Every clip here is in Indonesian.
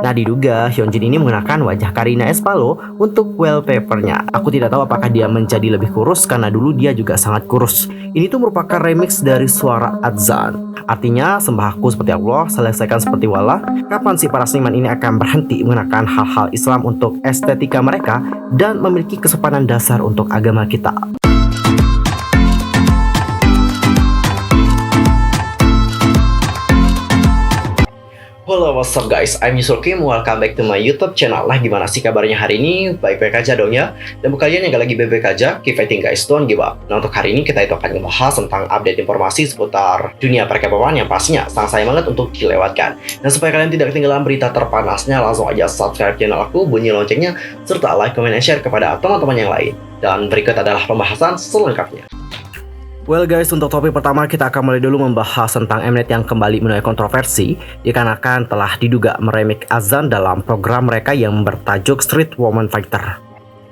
Nah, diduga Hyunjin ini menggunakan wajah Karina Espalo untuk wallpapernya. Aku tidak tahu apakah dia menjadi lebih kurus karena dulu dia juga sangat kurus. Ini tuh merupakan remix dari suara adzan. Artinya, sembahku seperti Allah, selesaikan seperti wallah. Kapan sih para seniman ini akan berhenti menggunakan hal-hal Islam untuk estetika mereka dan memiliki kesopanan dasar untuk agama kita? Halo, what's up guys? I'm Yusuf Kim. Welcome back to my YouTube channel. Lah, gimana sih kabarnya hari ini? Baik-baik aja dong ya. Dan buat kalian yang gak lagi baik-baik aja, keep fighting guys, don't give up. Nah, untuk hari ini kita itu akan membahas tentang update informasi seputar dunia perkepoan yang pastinya sangat sayang banget untuk dilewatkan. Dan supaya kalian tidak ketinggalan berita terpanasnya, langsung aja subscribe channel aku, bunyi loncengnya, serta like, comment, dan share kepada teman-teman yang lain. Dan berikut adalah pembahasan selengkapnya. Well guys, untuk topik pertama kita akan mulai dulu membahas tentang Mnet yang kembali menuai kontroversi dikarenakan telah diduga meremik azan dalam program mereka yang bertajuk Street Woman Fighter.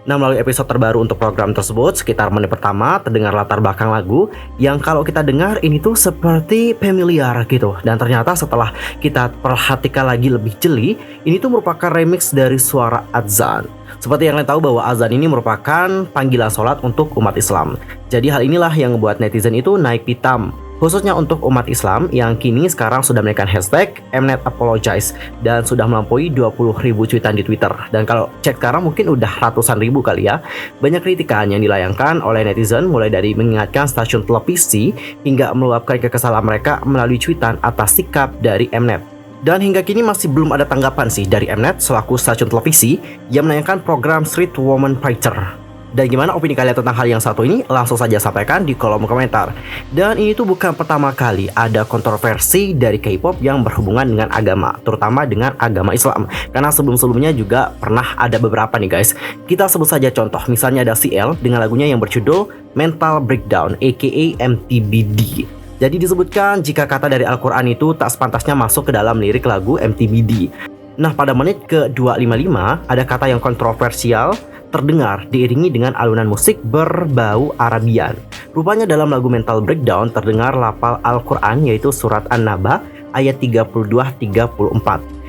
Nah, melalui episode terbaru untuk program tersebut, sekitar menit pertama terdengar latar belakang lagu yang kalau kita dengar ini tuh seperti familiar gitu. Dan ternyata setelah kita perhatikan lagi lebih jeli, ini tuh merupakan remix dari suara azan. Seperti yang kalian tahu bahwa azan ini merupakan panggilan sholat untuk umat Islam. Jadi hal inilah yang membuat netizen itu naik pitam, khususnya untuk umat Islam yang kini sekarang sudah menaikkan hashtag Mnet Apologize dan sudah melampaui 20.000 cuitan di Twitter. Dan kalau cek sekarang mungkin udah ratusan ribu kali ya. Banyak kritikan yang dilayangkan oleh netizen, mulai dari mengingatkan stasiun televisi hingga meluapkan kekesalan mereka melalui cuitan atas sikap dari Mnet. Dan hingga kini masih belum ada tanggapan sih dari Mnet selaku stasiun televisi yang menayangkan program Street Woman Fighter. Dan gimana opini kalian tentang hal yang satu ini? Langsung saja sampaikan di kolom komentar. Dan ini tuh bukan pertama kali ada kontroversi dari K-pop yang berhubungan dengan agama, terutama dengan agama Islam. Karena sebelum-sebelumnya juga pernah ada beberapa nih guys. Kita sebut saja contoh, misalnya ada CL dengan lagunya yang berjudul Mental Breakdown aka MTBD. Jadi disebutkan jika kata dari Al-Quran itu tak sepantasnya masuk ke dalam lirik lagu MTBD. Nah, pada menit ke-255 ada kata yang kontroversial terdengar diiringi dengan alunan musik berbau Arabian. Rupanya dalam lagu Mental Breakdown terdengar lafal Al-Quran yaitu surat An-Naba ayat 32-34.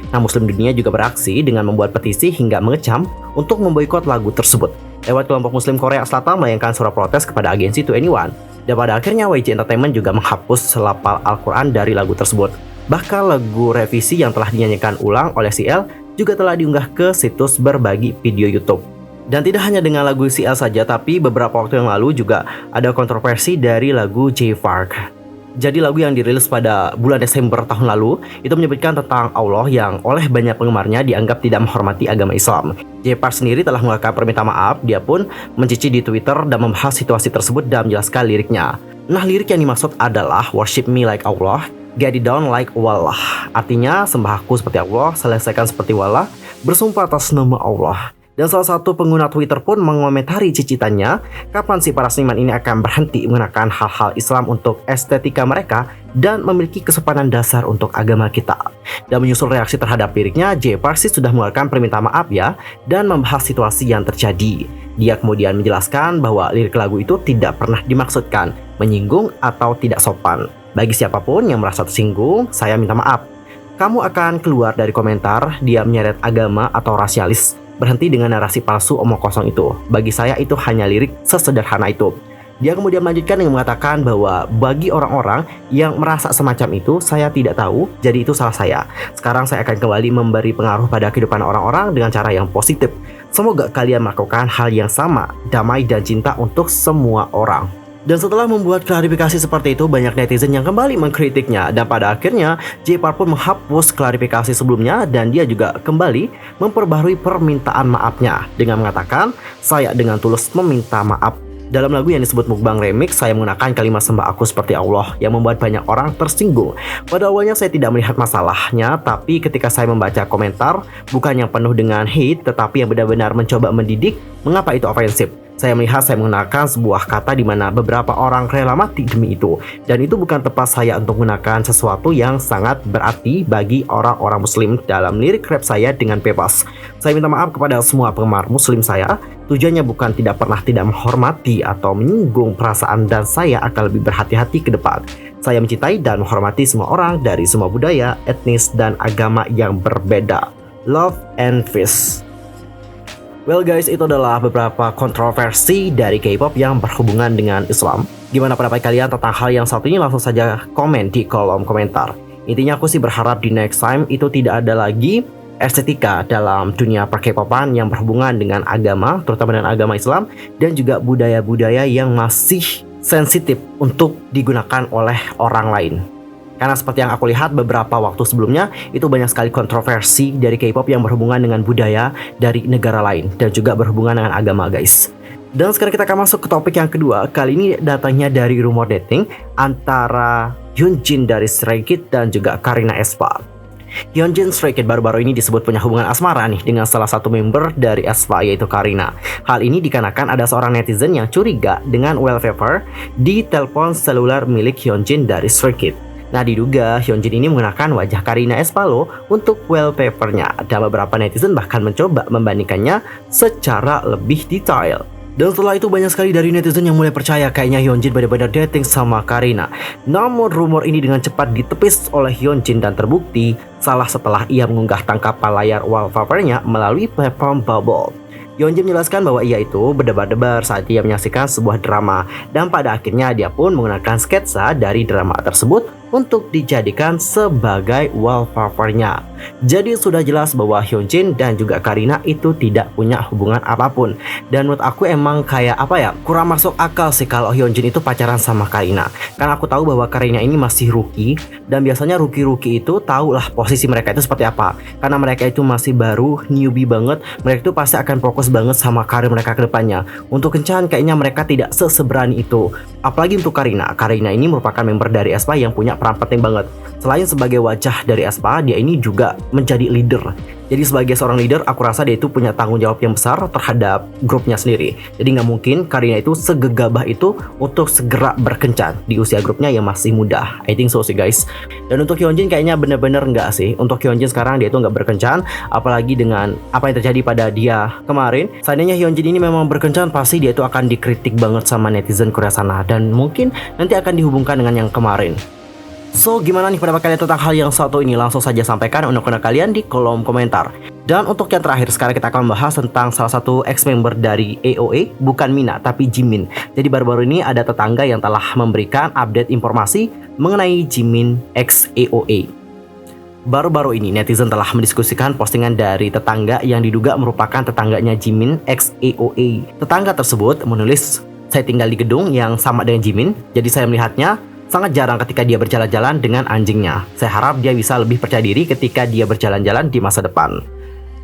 Nah, Muslim dunia juga beraksi dengan membuat petisi hingga mengecam untuk memboikot lagu tersebut. Lewat kelompok Muslim Korea Selatan melayangkan surat protes kepada agensi 2NE1. Dan pada akhirnya YG Entertainment juga menghapus lafal Al-Quran dari lagu tersebut. Bahkan lagu revisi yang telah dinyanyikan ulang oleh CL juga telah diunggah ke situs berbagi video YouTube. Dan tidak hanya dengan lagu CL saja, tapi beberapa waktu yang lalu juga ada kontroversi dari lagu J-Park. Jadi lagu yang dirilis pada bulan Desember tahun lalu itu menyebutkan tentang Allah yang oleh banyak penggemarnya dianggap tidak menghormati agama Islam. J-Park sendiri telah mengeluarkan permintaan maaf. Dia pun mencuci di Twitter dan membahas situasi tersebut dan menjelaskan liriknya. Nah, lirik yang dimaksud adalah Worship me like Allah, get it down like wallah. Artinya, sembahku seperti Allah, selesaikan seperti wallah, bersumpah atas nama Allah. Dan salah satu pengguna Twitter pun mengomentari cicitannya, kapan sih para seniman ini akan berhenti menggunakan hal-hal Islam untuk estetika mereka dan memiliki kesopanan dasar untuk agama kita. Dan menyusul reaksi terhadap liriknya, J-Park sih sudah mengeluarkan permintaan maaf ya, dan membahas situasi yang terjadi. Dia kemudian menjelaskan bahwa lirik lagu itu tidak pernah dimaksudkan menyinggung atau tidak sopan. Bagi siapapun yang merasa tersinggung, saya minta maaf. Kamu akan keluar dari komentar dia menyeret agama atau rasialis. Berhenti dengan narasi palsu omong kosong itu. Bagi saya itu hanya lirik sesederhana itu. Dia kemudian melanjutkan dengan mengatakan bahwa bagi orang-orang yang merasa semacam itu, saya tidak tahu, jadi itu salah saya. Sekarang saya akan kembali memberi pengaruh pada kehidupan orang-orang dengan cara yang positif. Semoga kalian melakukan hal yang sama, damai dan cinta untuk semua orang. Dan setelah membuat klarifikasi seperti itu, banyak netizen yang kembali mengkritiknya. Dan pada akhirnya, J-Park pun menghapus klarifikasi sebelumnya dan dia juga kembali memperbaharui permintaan maafnya dengan mengatakan, saya dengan tulus meminta maaf. Dalam lagu yang disebut Mukbang Remix, saya menggunakan kalimat sembah aku seperti Allah yang membuat banyak orang tersinggung. Pada awalnya saya tidak melihat masalahnya, tapi ketika saya membaca komentar, bukan yang penuh dengan hate, tetapi yang benar-benar mencoba mendidik, mengapa itu ofensif? Saya melihat saya menggunakan sebuah kata di mana beberapa orang rela mati demi itu. Dan itu bukan tepat saya untuk menggunakan sesuatu yang sangat berarti bagi orang-orang muslim dalam lirik rap saya dengan bebas. Saya minta maaf kepada semua penggemar muslim saya. Tujuannya bukan tidak pernah tidak menghormati atau menyinggung perasaan, dan saya akan lebih berhati-hati ke depan. Saya mencintai dan menghormati semua orang dari semua budaya, etnis, dan agama yang berbeda. Love and Peace. Well guys, itu adalah beberapa kontroversi dari K-pop yang berhubungan dengan Islam. Gimana pendapat kalian tentang hal yang satu ini? Langsung saja komen di kolom komentar. Intinya aku sih berharap di next time itu tidak ada lagi estetika dalam dunia per-K-popan yang berhubungan dengan agama, terutama dengan agama Islam, dan juga budaya-budaya yang masih sensitif untuk digunakan oleh orang lain. Karena seperti yang aku lihat beberapa waktu sebelumnya, itu banyak sekali kontroversi dari K-pop yang berhubungan dengan budaya dari negara lain dan juga berhubungan dengan agama guys. Dan sekarang kita akan masuk ke topik yang kedua. Kali ini datangnya dari rumor dating antara Hyunjin dari Stray Kids dan juga Karina aespa. Hyunjin Stray Kids baru-baru ini disebut punya hubungan asmara nih dengan salah satu member dari aespa, yaitu Karina. Hal ini dikarenakan ada seorang netizen yang curiga dengan wallpaper di telepon seluler milik Hyunjin dari Stray Kids. Nah, diduga Hyunjin ini menggunakan wajah Karina aespa untuk wallpapernya, dan beberapa netizen bahkan mencoba membandingkannya secara lebih detail. Dan setelah itu banyak sekali dari netizen yang mulai percaya kayaknya Hyunjin benar-benar dating sama Karina. Namun rumor ini dengan cepat ditepis oleh Hyunjin dan terbukti salah setelah ia mengunggah tangkapan layar wallpapernya melalui platform Bubble. Hyunjin menjelaskan bahwa ia itu berdebar-debar saat ia menyaksikan sebuah drama, dan pada akhirnya dia pun menggunakan sketsa dari drama tersebut untuk dijadikan sebagai wallpapernya. Jadi sudah jelas bahwa Hyunjin dan juga Karina itu tidak punya hubungan apapun. Dan menurut aku emang kayak kurang masuk akal sih kalau Hyunjin itu pacaran sama Karina. Karena aku tahu bahwa Karina ini masih rookie, dan biasanya rookie-rookie itu tahulah posisi mereka itu seperti apa. Karena mereka itu masih baru, newbie banget, mereka itu pasti akan fokus banget sama karir mereka ke depannya. Untuk kencan kayaknya mereka tidak seseberani itu. Apalagi untuk Karina. Karina ini merupakan member dari aespa yang punya peran penting banget. Selain sebagai wajah dari aespa, dia ini juga menjadi leader. Jadi sebagai seorang leader, aku rasa dia itu punya tanggung jawab yang besar terhadap grupnya sendiri. Jadi nggak mungkin Karina itu segegabah itu untuk segera berkencan di usia grupnya yang masih muda. I think so sih guys. Dan untuk Hyunjin kayaknya bener-bener nggak sih. Untuk Hyunjin sekarang dia itu nggak berkencan, apalagi dengan apa yang terjadi pada dia kemarin. Seandainya Hyunjin ini memang berkencan, pasti dia itu akan dikritik banget sama netizen Korea sana, dan mungkin nanti akan dihubungkan dengan yang kemarin. So, gimana nih pendapat kalian tentang hal yang satu ini? Langsung saja sampaikan undang-undang kalian di kolom komentar. Dan untuk yang terakhir, sekarang kita akan membahas tentang salah satu ex-member dari AOA, bukan Mina, tapi Jimin. Jadi baru-baru ini ada tetangga yang telah memberikan update informasi mengenai Jimin ex AOA. Baru-baru ini netizen telah mendiskusikan postingan dari tetangga yang diduga merupakan tetangganya Jimin ex AOA. Tetangga tersebut menulis, "Saya tinggal di gedung yang sama dengan Jimin, jadi saya melihatnya sangat jarang ketika dia berjalan-jalan dengan anjingnya. Saya harap dia bisa lebih percaya diri ketika dia berjalan-jalan di masa depan.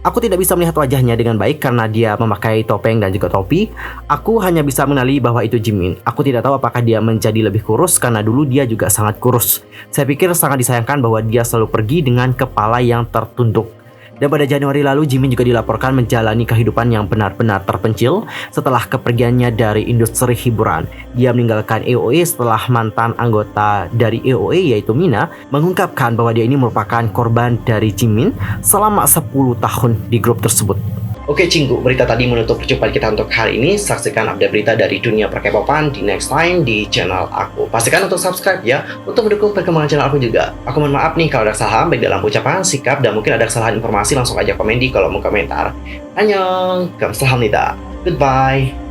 Aku tidak bisa melihat wajahnya dengan baik karena dia memakai topeng dan juga topi. Aku hanya bisa mengenali bahwa itu Jimin. Aku tidak tahu apakah dia menjadi lebih kurus karena dulu dia juga sangat kurus. Saya pikir sangat disayangkan bahwa dia selalu pergi dengan kepala yang tertunduk." Dan pada Januari lalu, Jimin juga dilaporkan menjalani kehidupan yang benar-benar terpencil setelah kepergiannya dari industri hiburan. Dia meninggalkan AOA setelah mantan anggota dari AOA yaitu Mina mengungkapkan bahwa dia ini merupakan korban dari Jimin selama 10 tahun di grup tersebut. Oke Cinggu, berita tadi menutup perjumpaan kita untuk hari ini. Saksikan update berita dari dunia per-K-popan di next time di channel aku. Pastikan untuk subscribe ya, untuk mendukung perkembangan channel aku juga. Aku mohon maaf nih kalau ada kesalahan baik dalam ucapan, sikap, dan mungkin ada kesalahan informasi, langsung aja komen di kolom komentar. Annyeong, kamsahamnida, goodbye.